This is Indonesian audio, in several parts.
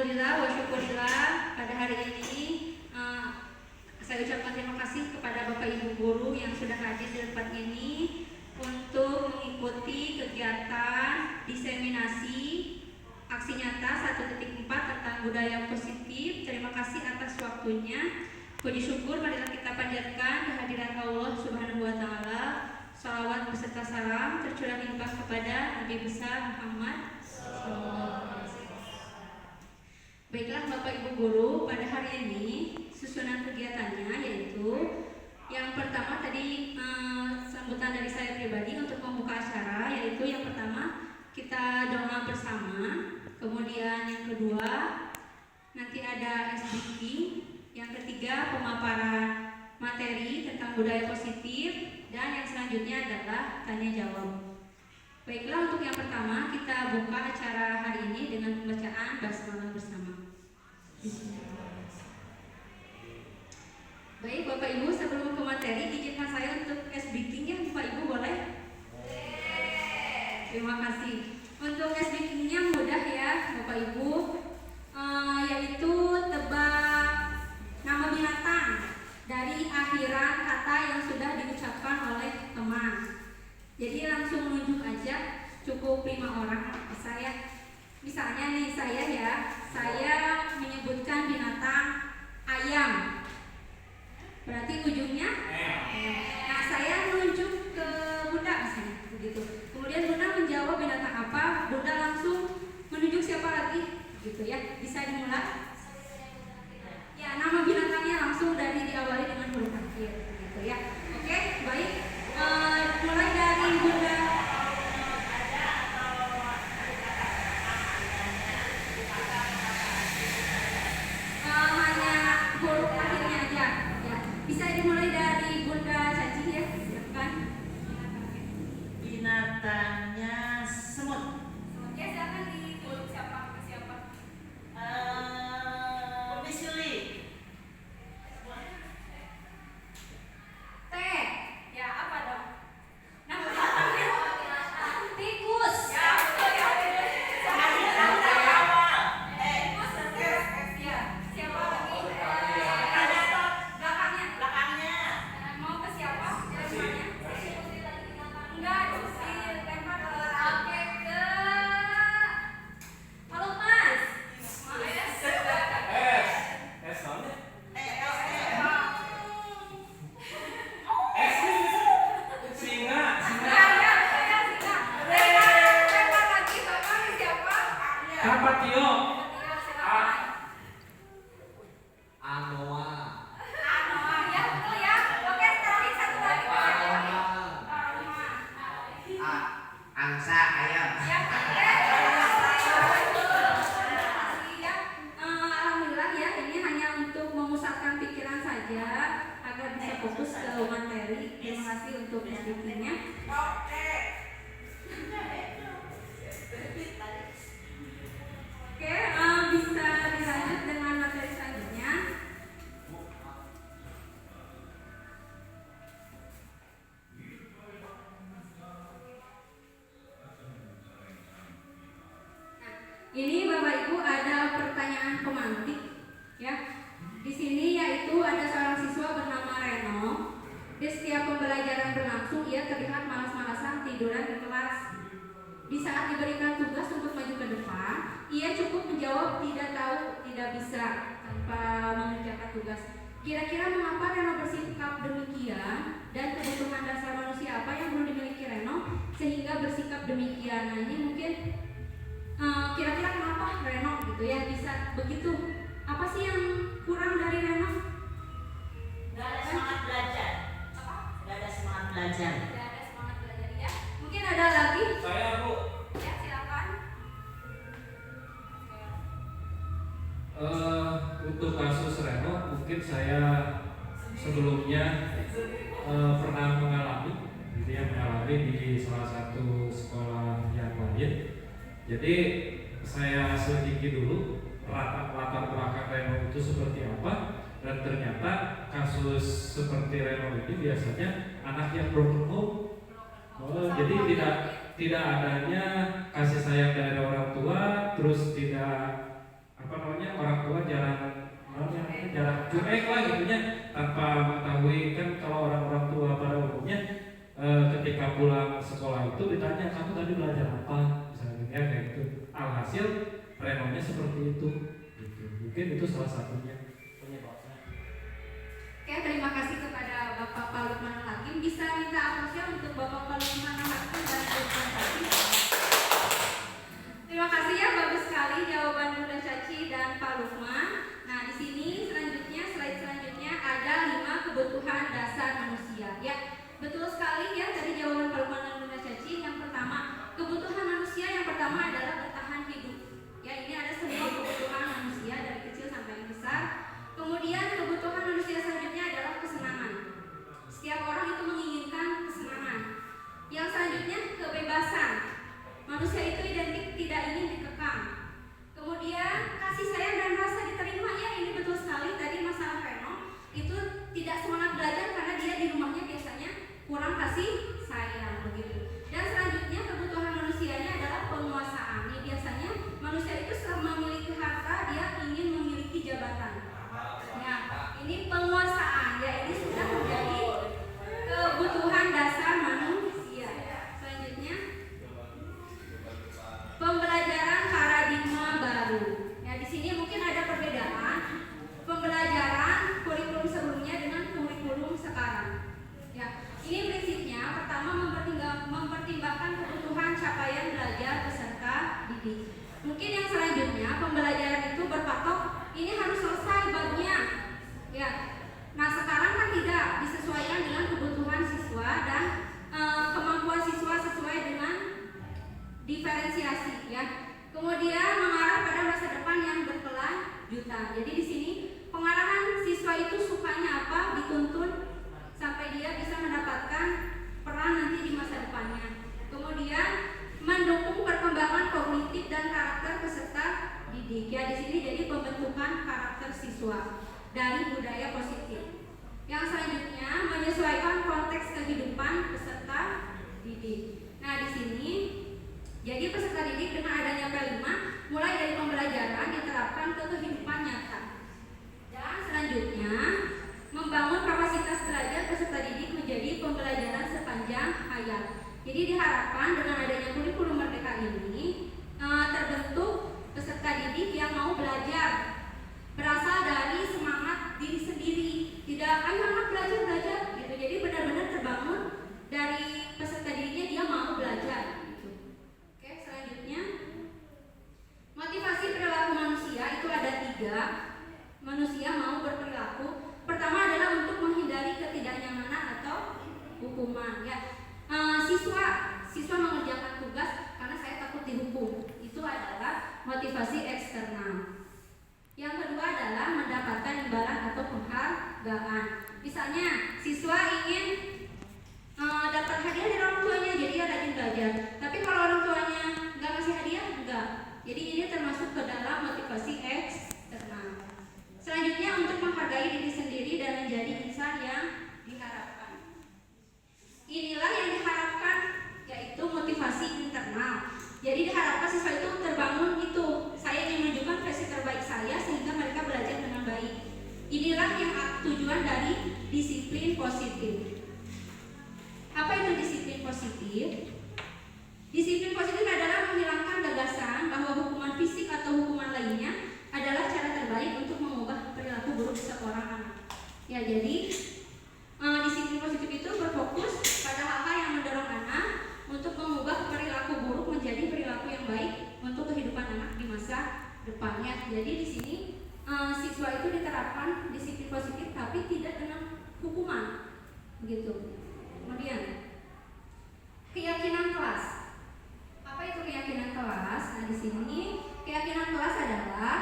Alhamdulillah wa syukurillah pada hari ini saya ucapkan terima kasih kepada Bapak Ibu guru yang sudah hadir di tempat ini untuk mengikuti kegiatan diseminasi aksi nyata 1.4 tentang budaya positif. Terima kasih atas waktunya. Puji syukur marilah kita panjatkan kehadiran Allah Subhanahu wa taala. Salawat beserta salam tercurah limpah kepada Nabi besar Muhammad sallallahu alaihi wasallam. Baiklah Bapak Ibu guru, pada hari ini susunan kegiatannya yaitu yang pertama tadi sambutan dari saya pribadi untuk membuka acara, yaitu yang pertama kita doa bersama, kemudian yang kedua nanti ada SBK, yang ketiga pemaparan materi tentang budaya positif, dan yang selanjutnya adalah tanya jawab. Baiklah, untuk yang pertama kita buka acara hari ini dengan pembacaan basmalah bersama. Baik Bapak Ibu, sebelum ke materi izinkan saya untuk SBK-nya Bapak Ibu boleh? Terima kasih. Untuk SBK-nya mudah ya Bapak Ibu, yaitu tebak nama binatang dari akhiran kata yang sudah diucapkan oleh teman. Jadi langsung menunjuk aja, cukup 5 orang bisa ya. Misalnya nih saya menyebutkan binatang ayam, berarti ujungnya nah saya menunjuk ke Bunda misalnya begitu. Kemudian Bunda menjawab binatang apa, Bunda langsung menunjuk siapa lagi gitu ya. Bisa dimulai? Ya, nama binatangnya langsung dari diawali dengan huruf akhir gitu ya. Oke, baik. Mulai dari Bunda. Hanya huruf akhirnya aja ya. Bisa dimulai dari Bunda Caci ya, silakan. Binatangnya semut. Ya, silakan ditunjuk siapa ke siapa. Misuli. T. Ya, apa dong? Nama binatangnya tikus. Ya, betul ya. Tikus. Ya, siapa lagi? Belakangnya. Mau ke siapa? Jawabannya? Enggak, dilempar oke ke halo Mas. Angsa ayam. Alhamdulillah ya, ini hanya untuk memusatkan pikiran saja agar bisa fokus ke materi. Terima kasih untuk diskusinya. Oke, bisa dilanjut dengan materi selanjutnya. Ini Bapak Ibu ada pertanyaan pemantik ya. Di sini yaitu ada seorang siswa bernama Reno. Di setiap pembelajaran berlangsung ia terlihat malas-malasan tiduran di kelas. Di saat diberikan tugas untuk maju ke depan, ia cukup menjawab tidak tahu, tidak bisa tanpa mengerjakan tugas. Kira-kira mengapa Reno bersikap demikian dan kebutuhan dasar manusia apa yang belum dimiliki Reno sehingga bersikap demikian? Nah, ini mungkin kira-kira kenapa Reno gitu ya bisa begitu? Apa sih yang kurang dari Reno? Gak ada semangat belajar. Apa? Gak ada semangat belajar. Tidak ada semangat belajar ya. Mungkin ada lagi? Saya Bu. Ya, silakan. Untuk kasus Reno mungkin saya sebelumnya pernah mengalami di salah satu sekolah yang lain. Jadi saya selidiki dulu latar belakang Reno itu seperti apa, dan ternyata kasus seperti Reno ini biasanya anak yang broken home. Jadi tidak adanya kasih sayang dari orang tua, terus tidak orang tua jarang cuek lah gitunya, tanpa mengetahui. Kan kalau orang tua pada umumnya ketika pulang sekolah itu ditanya kamu tadi belajar apa misalnya kayak gitu. Alhasil Renonya seperti itu gitu. Mungkin itu salah satunya penyebabnya. Oke, terima kasih kepada Bapak Pak Lukman Hakim. Bisa minta aplausnya untuk Bapak Pak Lukman Hakim dan Lukman Hakim. Terima kasih ya, bagus sekali jawaban Bunda Caci dan Pak Lukman. Nah, di sini slide selanjutnya ada 5 kebutuhan dasar manusia. Ya, betul sekali ya dari jawaban Pak Lukman dan Bunda Caci. Yang pertama, kebutuhan manusia yang pertama adalah bertahan hidup. Ya, ini ada semua kebutuhan manusia dari kecil sampai yang besar. Kemudian kebutuhan manusia selanjutnya adalah kesenangan. Setiap orang itu menginginkan kesenangan. Yang selanjutnya kebebasan. Manusia itu identik tidak ingin dikekang. Kemudian kasih sayang dan rasa diterima. Ya, ini betul sekali tadi masalah Reno itu tidak semangat belajar karena dia di rumahnya biasanya kurang kasih sayang begitu. Dan selanjutnya kebutuhan manusianya adalah penguasaan. Ini biasanya manusia itu setelah memiliki harta dia ingin memiliki jabatan. Ya, ini penguasaan. Ya, ini sudah menjadi kebutuhan dasar manusia. Selanjutnya pembelajaran paradigma baru. Ya, di sini mungkin ada perbedaan pembelajaran kurikulum sebelumnya dengan kurikulum sekarang. Ya, ini prinsipnya pertama mempertimbangkan kebutuhan capaian belajar peserta didik. Mungkin yang selanjutnya pembelajaran itu berpatok ini harus selesai babnya. Ya. Nah, sekarang kan tidak disesuaikan dengan kebutuhan siswa dan kemampuan siswa sesuai dengan diferensiasi ya. Kemudian mengarah pada masa depan yang berkelanjutan. Jadi di sini pengarahan siswa itu sukanya apa dituntun sampai dia bisa mendapatkan peran nanti di masa depannya. Kemudian mendukung perkembangan kognitif dan karakter peserta didik. Ya, di sini jadi pembentukan karakter siswa dari budaya positif. Yang selanjutnya menyesuaikan konteks kehidupan peserta didik. Nah, di sini jadi peserta didik dengan adanya P5 mulai dari pembelajaran diterapkan ke kehidupan nyata. Dan selanjutnya membangun kapasitas belajar peserta didik menjadi pembelajaran sepanjang hayat. Jadi diharapkan dengan adanya kurikulum merdeka ini terbentuk peserta didik yang mau belajar, berasal dari semangat diri sendiri, tidak ayo anak belajar gitu. Jadi benar-benar terbangun dari peserta didiknya dia mau belajar gitu. Oke, selanjutnya motivasi perilaku manusia itu ada 3. Manusia mau berperilaku. Pertama adalah untuk menghindari ketidaknyamanan atau hukuman ya. Siswa mengerjakan tugas karena saya takut dihukum. Itu adalah motivasi eksternal. Yang kedua adalah mendapatkan imbalan atau penghargaan. Misalnya siswa ingin dapat hadiah dari orang tuanya, jadi dia rajin belajar. Tapi kalau orang tuanya nggak ngasih hadiah, enggak. Jadi ini termasuk ke dalam motivasi eksternal. Selanjutnya untuk menghargai diri sendiri dan menjadi insan yang diharapkan. Inilah yang diharapkan, yaitu motivasi internal. Jadi diharapkan siswa itu terbangun itu, saya ingin menunjukkan versi terbaik saya sehingga mereka belajar dengan baik. Inilah yang tujuan dari disiplin positif. Apa itu disiplin positif? Disiplin positif adalah menghilangkan gagasan bahwa hukuman fisik atau hukuman lainnya adalah cara terbaik untuk mengubah perilaku buruk seorang anak. Ya, jadi disiplin positif itu berfokus pada hal-hal yang mendorong anak untuk mengubah perilaku buruk menjadi perilaku yang baik untuk kehidupan anak di masa depannya. Jadi di sini siswa itu diterapkan disiplin positif tapi tidak dengan hukuman, begitu. Kemudian keyakinan kelas. Apa itu keyakinan kelas? Nah, di sini keyakinan kelas adalah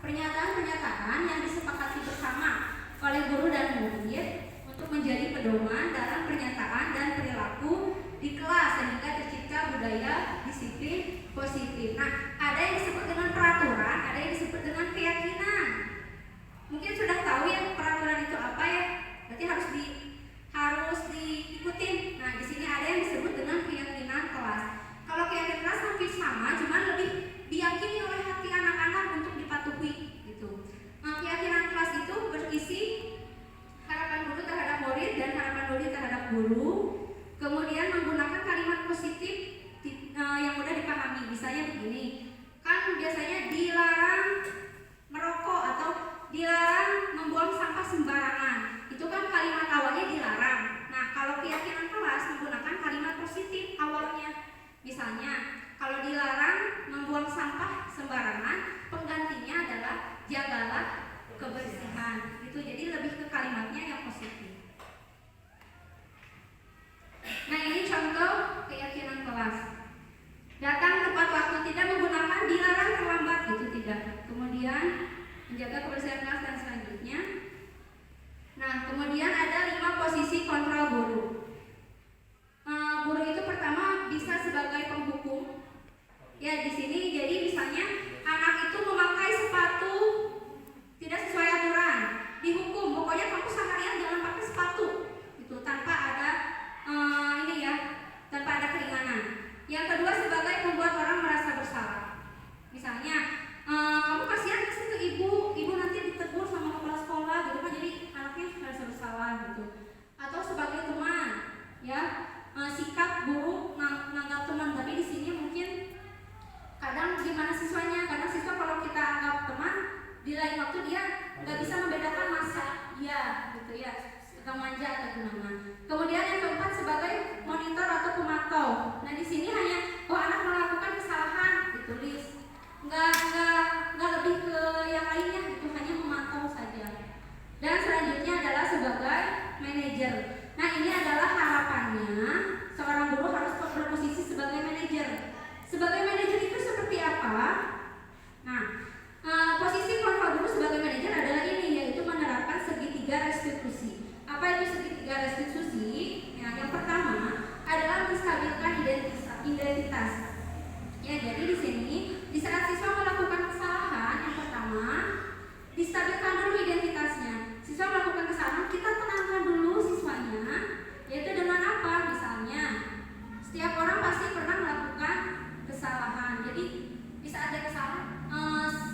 pernyataan-pernyataan yang disepakati bersama oleh guru dan murid untuk menjadi pedoman dalam pernyataan dan perilaku di kelas sehingga tercipta budaya disiplin positif. Nah, ada yang disebut dengan peraturan, ada yang disebut dengan keyakinan. Mungkin sudah tahu ya peraturan itu apa ya? Berarti harus diikutin. Nah, di sini ada yang disebut dengan keyakinan kelas. Kalau keyakinan kelas hampir sama, cuman lebih diyakini oleh hati anak-anak untuk dipatuhi. guru. Kemudian menggunakan kalimat positif yang mudah dipahami. Misalnya begini, kan biasanya dilarang merokok atau dilarang membuang sampah sembarangan. Itu kan kalimat awalnya dilarang. Nah, kalau keyakinan kelas menggunakan kalimat positif awalnya. Misalnya, kalau dilarang membuang sampah sembarangan, penggantinya adalah jagalah kebersihan. Itu jadi lebih ke kalimatnya yang positif. Nah, ini contoh keyakinan kelas. Datang tepat waktu, tidak menggunakan dilarang terlambat, itu tidak. Kemudian menjaga kebersihan kelas dan selanjutnya. Nah, kemudian ada 5 posisi kontrol guru. Guru itu pertama bisa sebagai penghukum. Ya, di sini jadi misalnya anak itu memakai sepatu tidak sesuai aturan, dihukum. Pokoknya kamu seharian jangan pakai sepatu. Itu tanpa ada tanpa ada keringanan. Yang kedua sebagai membuat orang merasa bersalah. Misalnya, kamu kasihan kasih ke ibu nanti ditegur sama kepala sekolah gitu kan, jadi anaknya merasa bersalah gitu. Atau sebagai teman, ya, sikap guru menganggap teman, tapi di sini mungkin kadang gimana siswanya, karena siswa kalau kita anggap teman, di lain waktu dia nggak bisa membedakan masa, ya, gitu ya, atau manja atau gimana. Kemudian yang keempat sebagai monitor atau pemantau. Nah di sini hanya anak melakukan kesalahan ditulis, nggak lebih ke yang lainnya, itu hanya memantau saja. Dan selanjutnya adalah sebagai manajer. Nah ini adalah harapannya seorang guru harus berposisi sebagai manajer. Sebagai manajer itu seperti apa? Nah, posisi kontrol guru sebagai manajer adalah ini, yaitu menerapkan segitiga restitusi. Apa itu segitiga restitusi? Ya, yang pertama adalah menstabilkan identitas. Ya, jadi di sini di saat siswa melakukan kesalahan, yang pertama distabilkan dulu identitasnya. Siswa melakukan kesalahan, kita tenangkan dulu siswanya, yaitu dengan apa? Misalnya, setiap orang pasti pernah melakukan kesalahan. Jadi di saat ada kesalahan,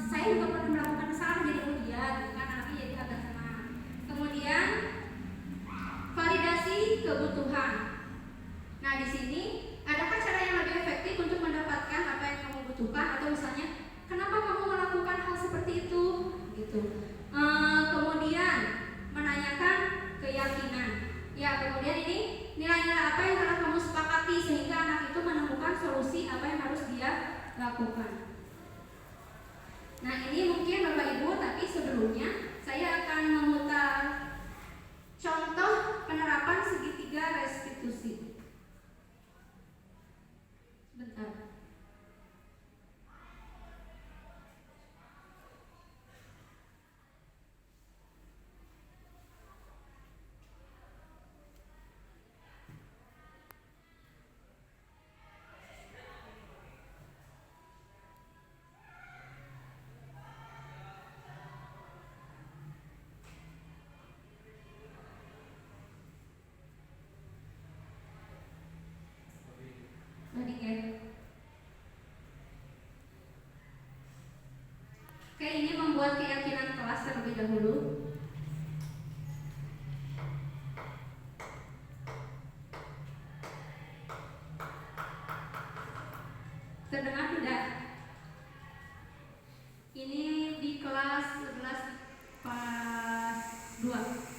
saya juga pernah melakukan kesalahan, jadi iya, kan anaknya jadi agak tenang. Kemudian validasi kebutuhan. Nah di sini adakah cara yang lebih efektif untuk mendapatkan apa yang kamu butuhkan, atau misalnya kenapa kamu melakukan hal seperti itu, gitu. Kemudian menanyakan keyakinan. Ya, kemudian ini nilai-nilai apa yang telah kamu sepakati sehingga anak itu menemukan solusi apa yang harus dia lakukan. Nah ini mungkin Bapak Ibu, tapi sebelumnya saya akan memutar contoh penerapan segitiga restitusi. Bentar. Oke, ini membuat keyakinan kelas terlebih dahulu. Terdengar tidak? Ini di kelas 11 pas 2.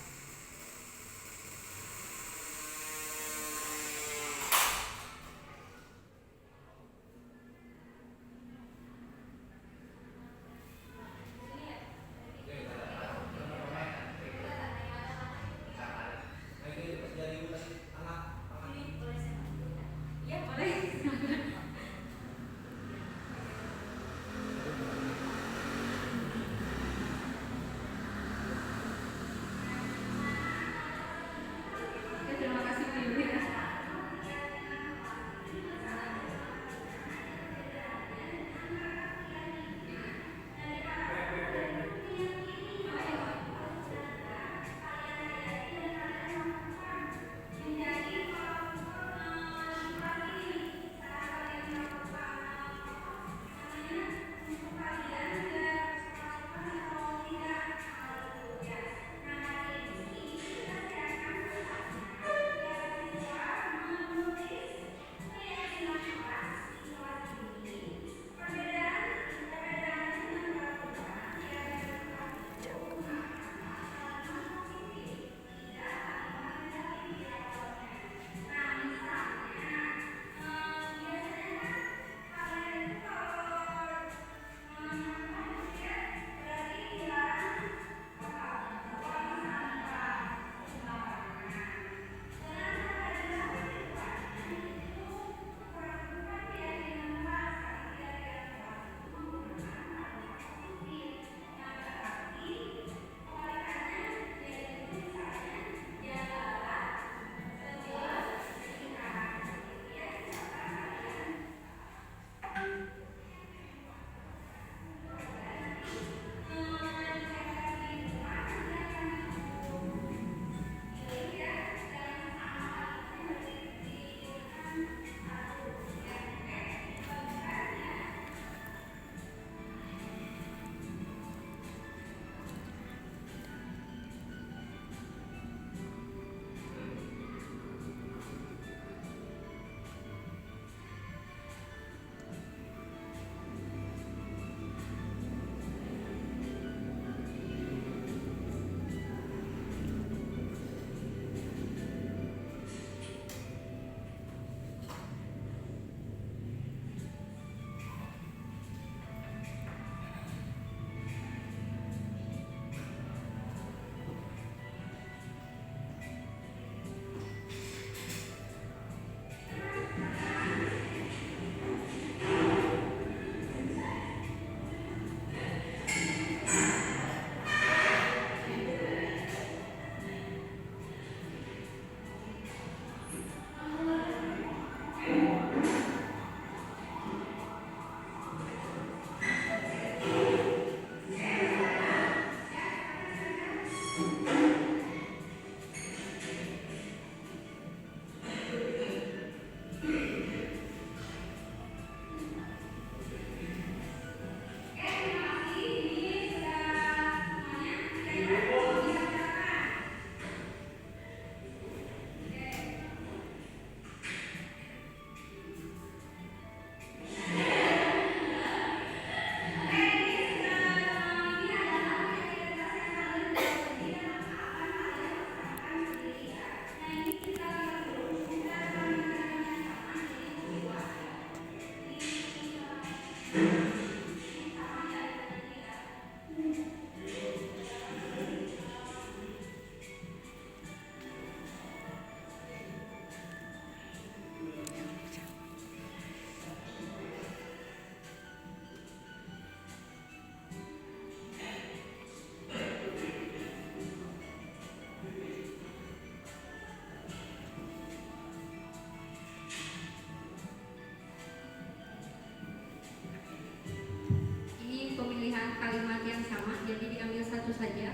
saja.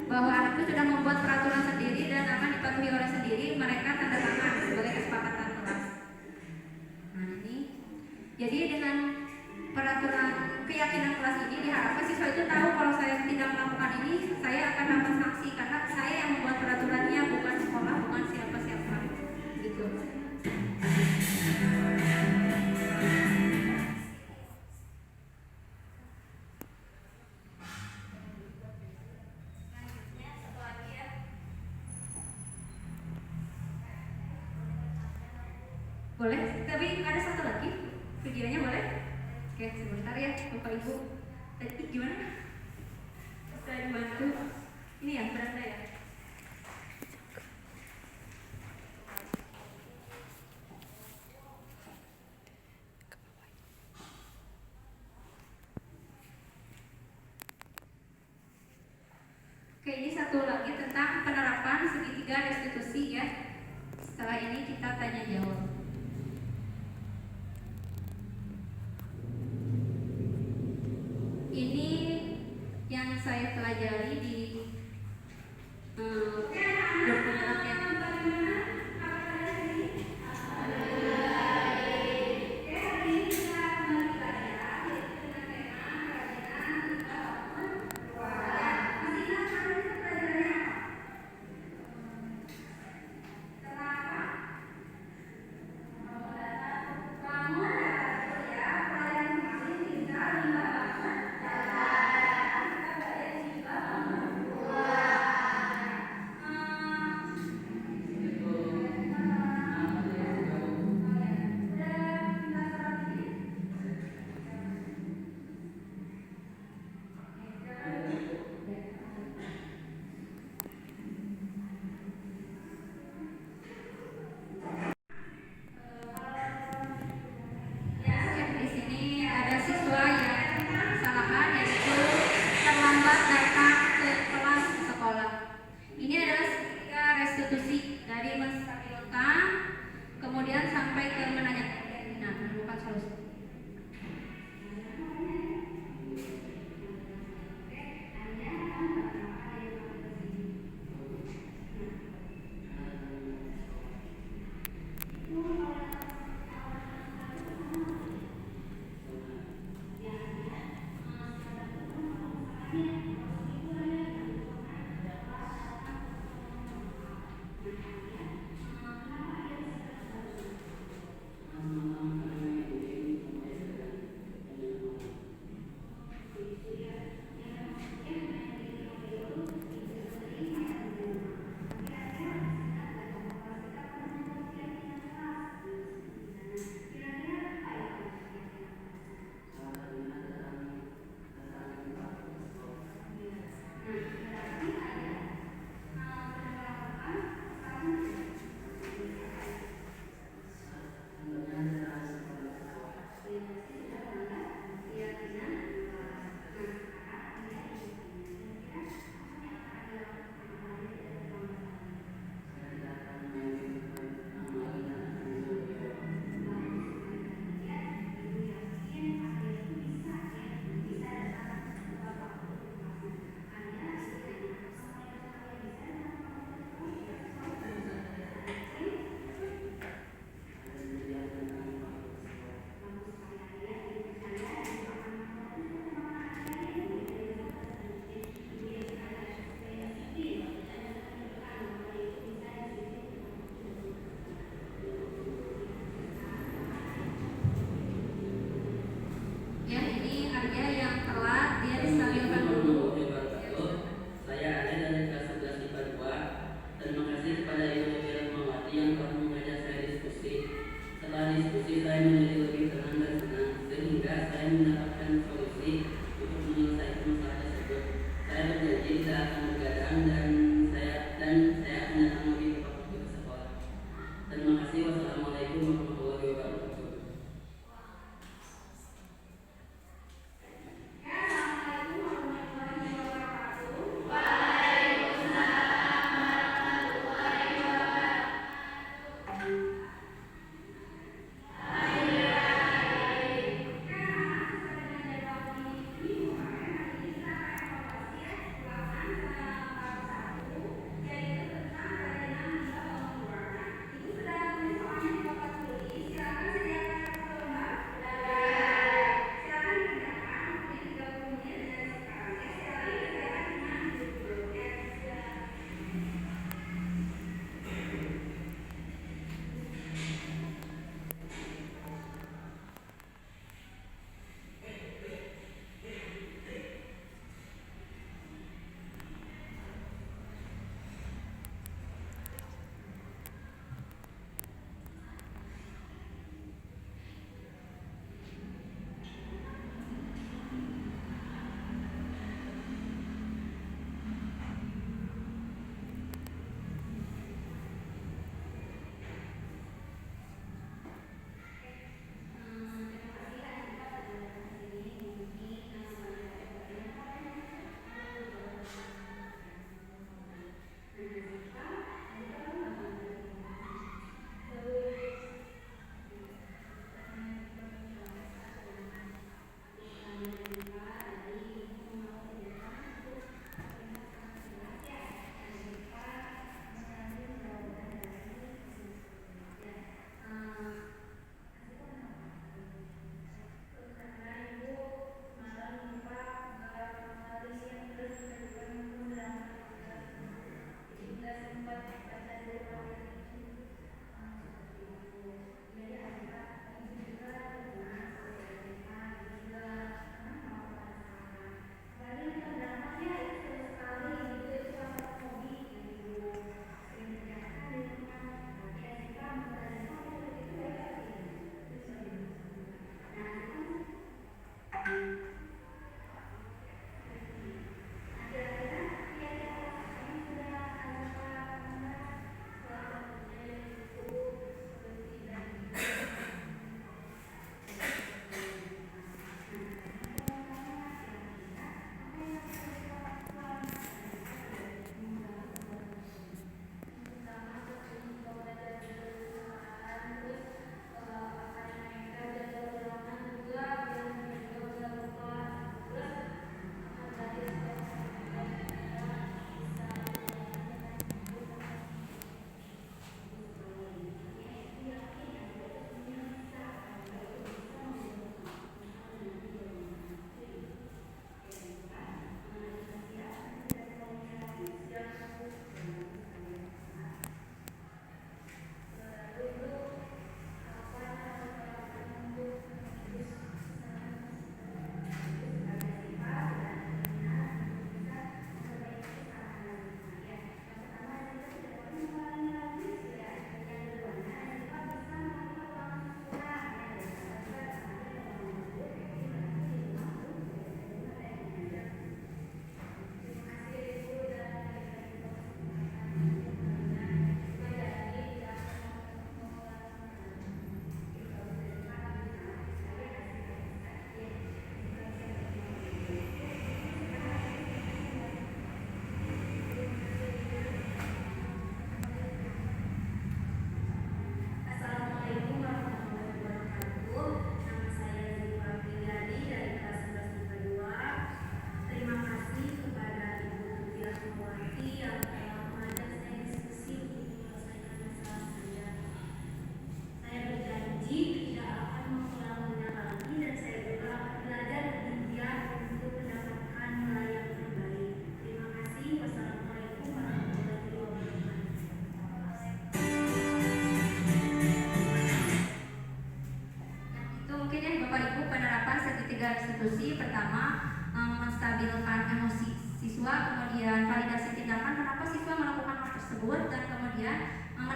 Bahwa anak itu sudah membuat peraturan sendiri dan akan dipatuhi oleh sendiri, mereka tanda tangan sebagai kesepakatan kelas. Nah ini, jadi dengan peraturan keyakinan kelas ini diharapkan siswa itu tahu kalau saya tidak melakukan ini, saya akan dapat sanksi karena saya yang membuat peraturannya, bukan sekolah, bukan siapa-siapa. Gitu. Boleh, tapi ada satu lagi videonya boleh? Oke, sebentar ya Bapak Ibu. Tadi gimana? Bisa dibantu? Ini ya, beranda ya? Oke, ini satu lagi tentang penerapan segitiga restitusi ya. Setelah ini kita tanya jawab. Ini yang saya pelajari di dokumen yang Jadi menstabilkan, kemudian sampai ke menanyakan keyakinan, menemukan solusi.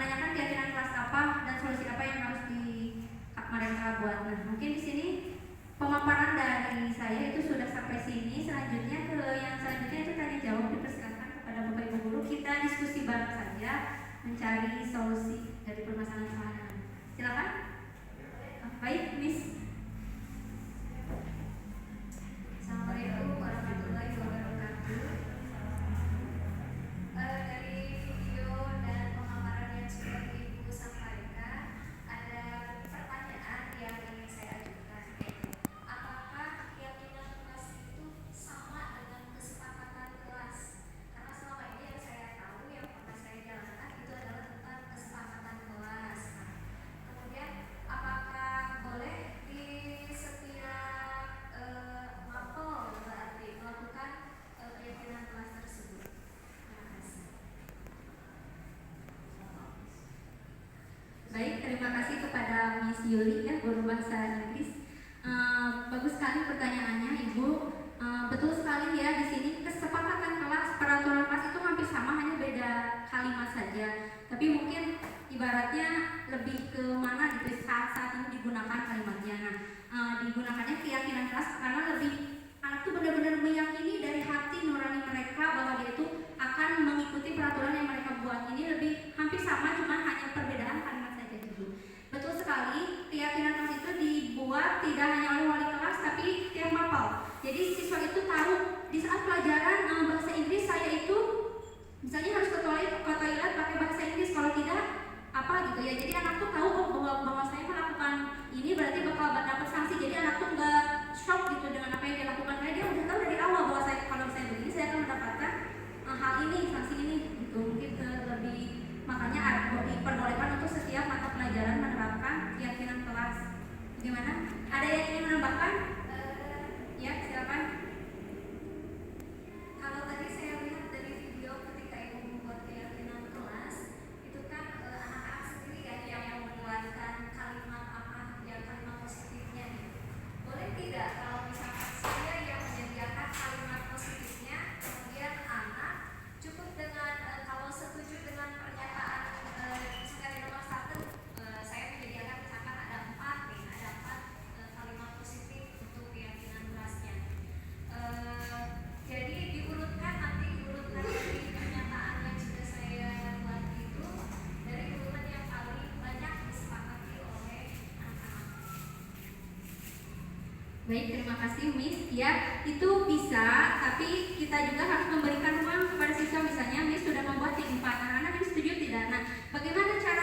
menanyakan keyakinan kelas apa dan solusi apa yang harus mereka buat. Nah, mungkin di sini pemaparan dari saya itu sudah sampai sini. Selanjutnya yang selanjutnya itu tanya jawab, dipersilakan kepada Bapak Ibu guru. Kita diskusi bareng saja mencari solusi dari permasalahan. Silakan. Baik, Miss. Assalamualaikum warahmatullahi wabarakatuh. Dari video dan pemaparan yang sudah Ibu sampaikan, ada pertanyaan yang ingin saya ajukan. Apakah keyakinan kelas itu sama dengan kesepakatan kelas? Karena selama ini yang saya tahu, yang pernah saya jalankan itu adalah tentang kesepakatan kelas. Nah, kemudian apakah boleh di setiap mapel berarti melakukan keyakinan kelas tersebut? Terima kasih. Baik, terima kasih kepada Miss Yuli ya, guru bahasa Inggris. Bagus sekali pertanyaannya, Ibu. Betul sekali ya, di sini kesepakatan kelas, peraturan kelas itu hampir sama, hanya beda kalimat saja. Tapi mungkin ibaratnya lebih ke mana gitu saat ini digunakan kalimatnya. Nah, digunakannya keyakinan kelas karena lebih anak tuh benar-benar meyakini dari hati nurani mereka bahwa dia itu akan mengikuti peraturan yang mereka buat. Ini lebih hampir sama, cuma hanya perbedaan kalimat saja gitu. Betul sekali, keyakinan kelas itu dibuat tidak hanya oleh wali kelas tapi tiap mapel. Jadi siswa itu tahu di saat pelajaran bahasa Inggris saya itu misalnya harus ke toilet pakai bahasa Inggris, kalau tidak apa gitu ya. Jadi anak tuh tahu bahwa saya melakukan ini berarti bakal dapat sanksi. Jadi anak tuh nggak shock gitu dengan apa yang dia lakukan, karena dia udah tahu dari awal bahwa kalau saya begini saya akan mendapatkan hal ini, sanksi ini gitu. Mungkin lebih makanya diperbolehkan untuk setiap mata pelajaran menerapkan keyakinan kelas. Gimana? Ada yang ingin menambahkan? Ya, silakan. Kalau tadi saya lihat dari video ketika Ibu membuat keyakinan kelas, itu kan anak-anak sendiri kan yang membuatkan kalimat apa yang kalimat positifnya. Boleh tidak kalau misalkan saya yang menyediakan kalimat positifnya, kemudian anak cukup dengan kalau setuju dengan pernyataan misalkan di nomor 1, saya menyediakan misalkan ada 4 kalimat positif untuk keyakinan kelasnya. Jadi diurutkan dari pernyataan yang sudah saya buat itu dari urutan yang paling banyak disepakati oleh anak-anak. Baik, terima kasih Miss. Ya, itu bisa, tapi kita juga harus memberikan ruang kepada siswa. Misalnya Miss sudah membuat di 4, anak-anak ini setuju tidak? Nah, bagaimana cara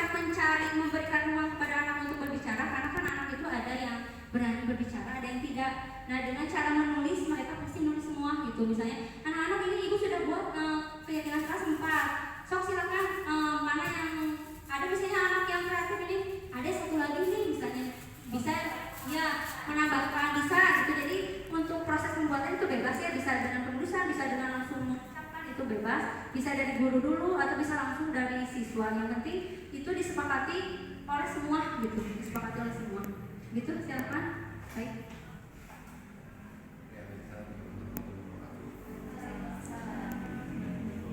memberikan ruang kepada anak untuk berbicara? Karena kan anak itu ada yang berani berbicara, ada yang tidak. Nah, dengan cara menulis, mereka pasti nulis semua gitu. Misalnya, anak-anak ini Ibu sudah buat keyakinan kelas 4. Sok silakan mana yang ada, misalnya anak yang kreatif ini, ada satu lagi nih misalnya bisa ya menambahkan, bisa gitu. Jadi untuk proses pembuatan itu bebas ya, bisa dengan penulisan, bisa dengan langsung mengucapkan, itu bebas. Bisa dari guru dulu atau bisa langsung dari siswa. Yang penting itu disepakati oleh semua gitu, disepakati oleh semua. Gitu, silakan. Baik.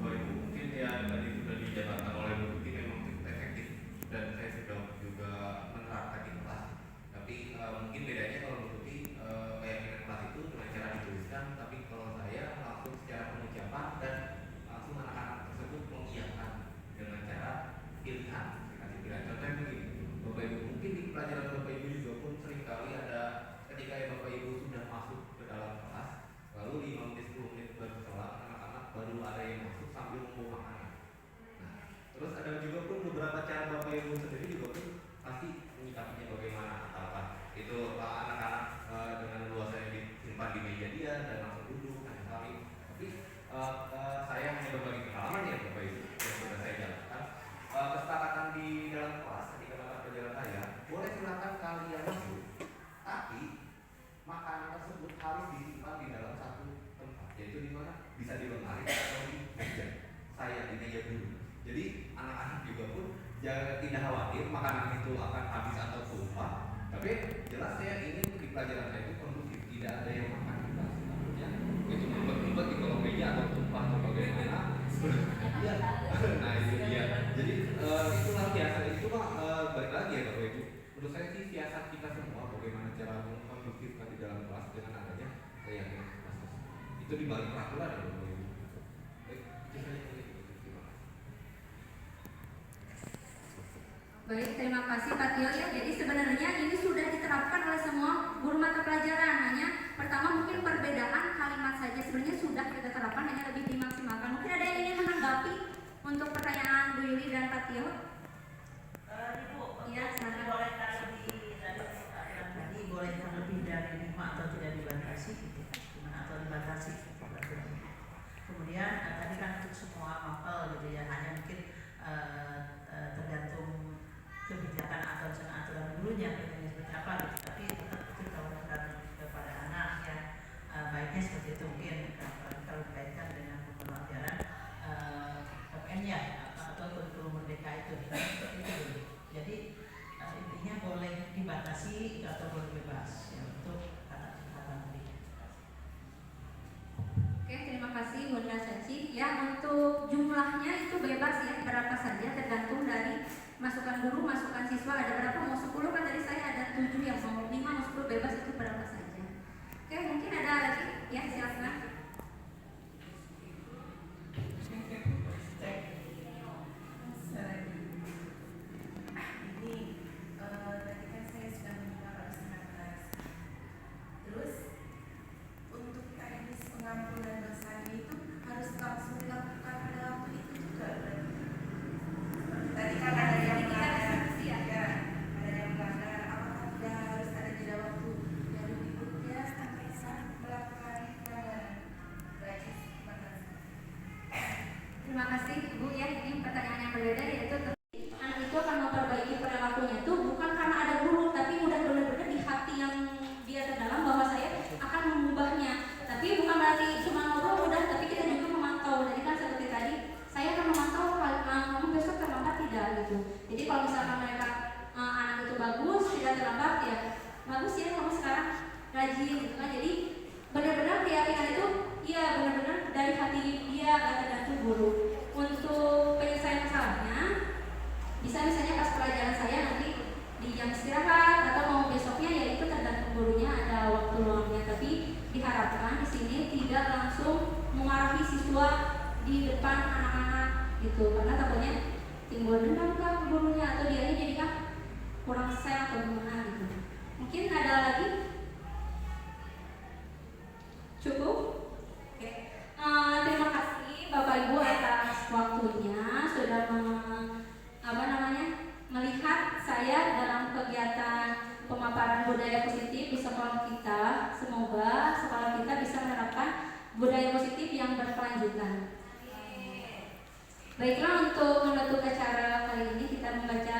Mungkin ya tadi sudah dijabarkan oleh Bu Tuti, memang cukup efektif dan saya sudah juga menerapkan di kelas. Tapi mungkin bedanya kalau Bu Tuti keyakinan kelas itu dengan cara dituliskan, tapi kalau saya langsung secara pengucapan dan langsung anak-anak tersebut mengiyakan dengan cara pilihan. Dikasih pilihan. Contohnya begini, Bapak Ibu, mungkin di pelajaran Bapak Ibu juga pun seringkali ada ketika Bapak Ibu sudah masuk ke dalam kelas, lalu 5 menit 10 menit berselang, anak-anak baru ada yang masuk sambil membawa makanan. Nah, terus ada juga pun beberapa cara Bapak Ibu sendiri juga pun pasti menyikapinya bagaimana, apakah itu anak-anak dengan luasannya disimpan di meja dia dan langsung duduk hanya saling. Tapi saya hanya berbagi pengalaman ya Bapak Ibu yang sudah saya jalankan. Kesepakatan di dalam kelas ketika mata pelajaran saya, boleh silakan kalian masuk, tapi makanan tersebut harus disimpan di dalam satu tempat, yaitu di mana? Bisa di lemari atau di meja. Saya di meja dulu. Jadi anak-anak juga pun jangan, tidak khawatir makanan itu akan habis atau tumpah. Tapi jelas saya ingin di pelajaran saya itu kondusif, tidak ada yang makan di kelas. Takutnya itu ngumpet-ngumpet di kolong meja atau tumpah atau bagaimana. Iya. Nah itu dia. Jadi itulah siasat itu Pak, balik lagi ya Bapak Ibu. Menurut saya sih siasat kita semua bagaimana cara mengkondusifkan di dalam kelas dengan adanya saya yakin itu di balik peraturan ya Bapak Ibu. Baik, itu saja dari ibu. Terima kasih. Baik, terima kasih Pak Tio ya. Jadi sebenarnya ini sudah diterapkan oleh semua guru mata pelajaran. Hanya pertama mungkin perbedaan kalimat saja sebenarnya sudah kita terapkan, hanya lebih dimaksimalkan. Mungkin ada yang ingin menanggapi untuk pertanyaan Bu Yuli dan Pak Tio? Ibu, Iya, silakan. bolehkah lebih dari peraturan tadi, bolehkah lebih dari 5 atau tidak dibatasi gitu? Gimana atau dibatasi peraturan? Kemudian tadi kan untuk semua mapel gitu ya, hanya mungkin tergantung kebijakan atau aturan gurunya pengennya seperti apa gitu. Tapi tetap itu tawarkan kepada anak ya, baiknya seperti itu mungkin kalau dikaitkan dengan pembelajaran PPN-nya atau kurikulum merdeka itu seperti itu dulu. Jadi intinya boleh dibatasi atau boleh bebas ya untuk kata-kata tadi. Oke, terima kasih Bunda Caci. Ya, untuk jumlahnya itu bebas ya, berapa saja tergantung dari masukan guru, masukan siswa. Ada berapa? Mau 10 kan tadi saya ada 7 yang mau 5, mau 10 bebas itu berapa saja. Oke, mungkin ada lagi ya, silakan. Ini tadi kan saya sudah mendengar harus 19. Terus untuk teknis pengampunan dosanya itu harus langsung dilakukan pada waktu itu juga berarti. Tadi kan ada yang melanggar, ya, ada yang melanggar. Apakah tidak harus ada jeda waktu yang berikutnya sampai saat melakukan pelanggaran? Berarti gimana? Terima kasih Bu ya, ini pertanyaan yang berbeda yaitu anak itu akan memperbaiki perilakunya itu bukan karena ada guru, tapi udah benar-benar di hati yang dia terdalam bahwa saya akan mengubahnya. Tapi bukan berarti cuma ngobrol udah, tapi kita juga memantau. Jadi kan seperti tadi, saya akan memantau kamu besok terlambat tidak gitu. Jadi kalau misalkan mereka anak itu bagus, tidak terlambat ya bagus ya, kamu sekarang rajin gitu kan. Jadi benar-benar keyakinan itu iya benar-benar dari hati dia, gak tergantung guru. Untuk penyelesaian masalahnya bisa misalnya pas pelajaran saya nanti di jam istirahat atau mau besoknya, ya itu tergantung gurunya ada waktu luangnya. Tapi diharapkan di sini tidak langsung memarahi siswa di depan anak-anak gitu, karena takutnya timbul dendam ke gurunya atau dia jadi kan kurang sel atau gimana gitu. Mungkin ada lagi? Cukup? Oke. Terima kasih Bapak Ibu atas waktunya sudah melihat saya dalam kegiatan pemaparan budaya positif di sekolah kita. Semoga sekolah kita bisa menerapkan budaya positif yang berkelanjutan. Baiklah, untuk menutup acara kali ini kita membaca